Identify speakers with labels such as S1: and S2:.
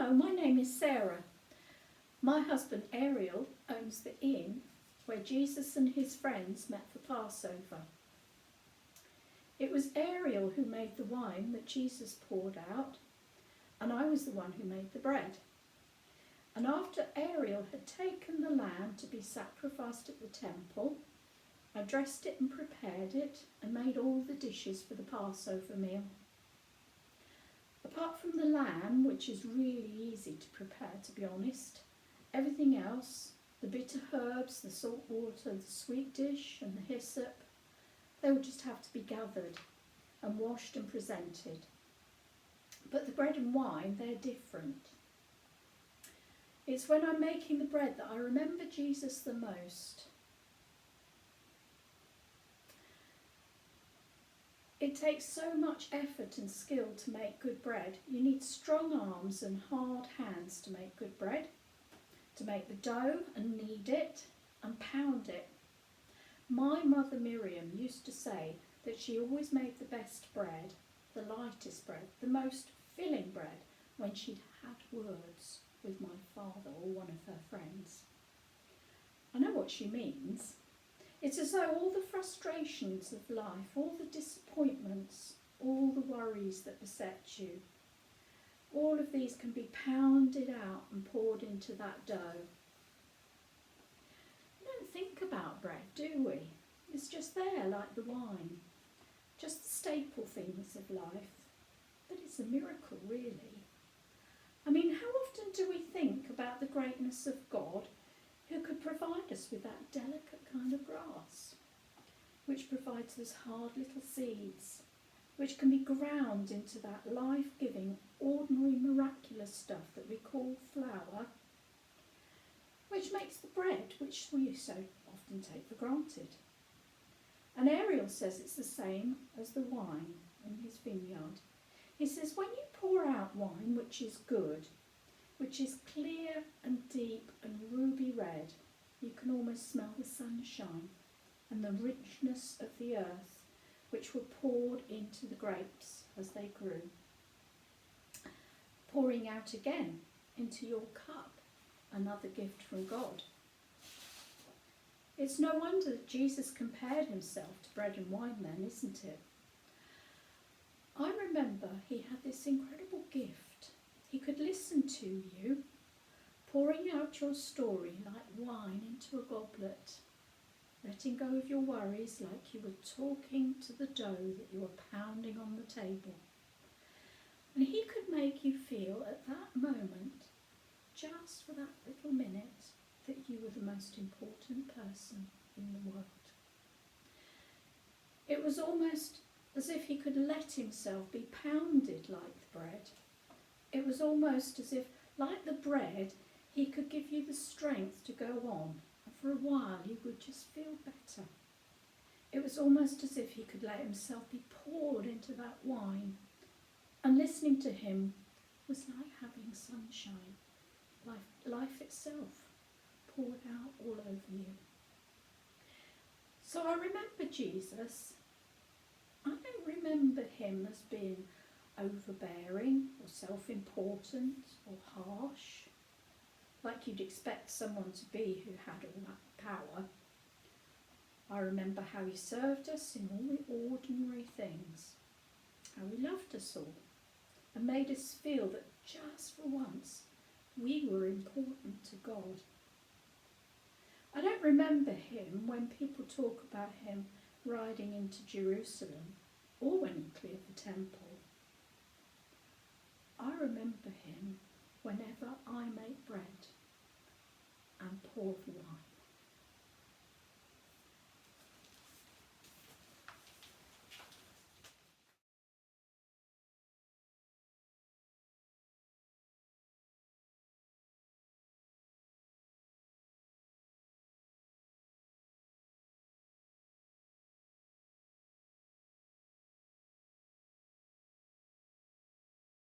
S1: Hello, my name is Sarah. My husband Ariel owns the inn where Jesus and his friends met for Passover. It was Ariel who made the wine that Jesus poured out, and I was the one who made the bread. And after Ariel had taken the lamb to be sacrificed at the temple, I dressed it and prepared it and made all the dishes for the Passover meal. Apart from the lamb, which is really easy to prepare, to be honest, everything else, the bitter herbs, the salt water, the sweet dish and the hyssop, they will just have to be gathered and washed and presented. But the bread and wine, they're different. It's when I'm making the bread that I remember Jesus the most. It takes so much effort and skill to make good bread. You need strong arms and hard hands to make good bread, to make the dough and knead it and pound it. My mother Miriam used to say that she always made the best bread, the lightest bread, the most filling bread when she'd had words with my father or one of her friends. I know what she means. It's as though all the frustrations of life, all the disappointments, all the worries that beset you, all of these can be pounded out and poured into that dough. We don't think about bread, do we? It's just there like the wine, just the staple things of life. But it's a miracle, really. I mean, how often do we think about the greatness of God, who could provide us with that delicate kind of grass, which provides us hard little seeds, which can be ground into that life-giving, ordinary, miraculous stuff that we call flour, which makes the bread which we so often take for granted. And Ariel says it's the same as the wine in his vineyard. He says, when you pour out wine which is good, which is clear and deep and ruby red, you can almost smell the sunshine and the richness of the earth which were poured into the grapes as they grew, pouring out again into your cup, another gift from God. It's no wonder that Jesus compared himself to bread and wine then, isn't it? I remember he had this incredible gift. He could listen to you, pouring out your story like wine into a goblet, letting go of your worries like you were talking to the dough that you were pounding on the table. And he could make you feel at that moment, just for that little minute, that you were the most important person in the world. It was almost as if he could let himself be pounded like the bread. It was almost as if, like the bread, he could give you the strength to go on, and for a while you would just feel better. It was almost as if he could let himself be poured into that wine, and listening to him was like having sunshine, life itself poured out all over you. So I remember Jesus. I don't remember him as being overbearing or self-important or harsh, like you'd expect someone to be who had all that power. I remember how he served us in all the ordinary things, how he loved us all and made us feel that just for once we were important to God. I don't remember him when people talk about him riding into Jerusalem or when he cleared the temple. I remember him whenever I make bread and pour the wine.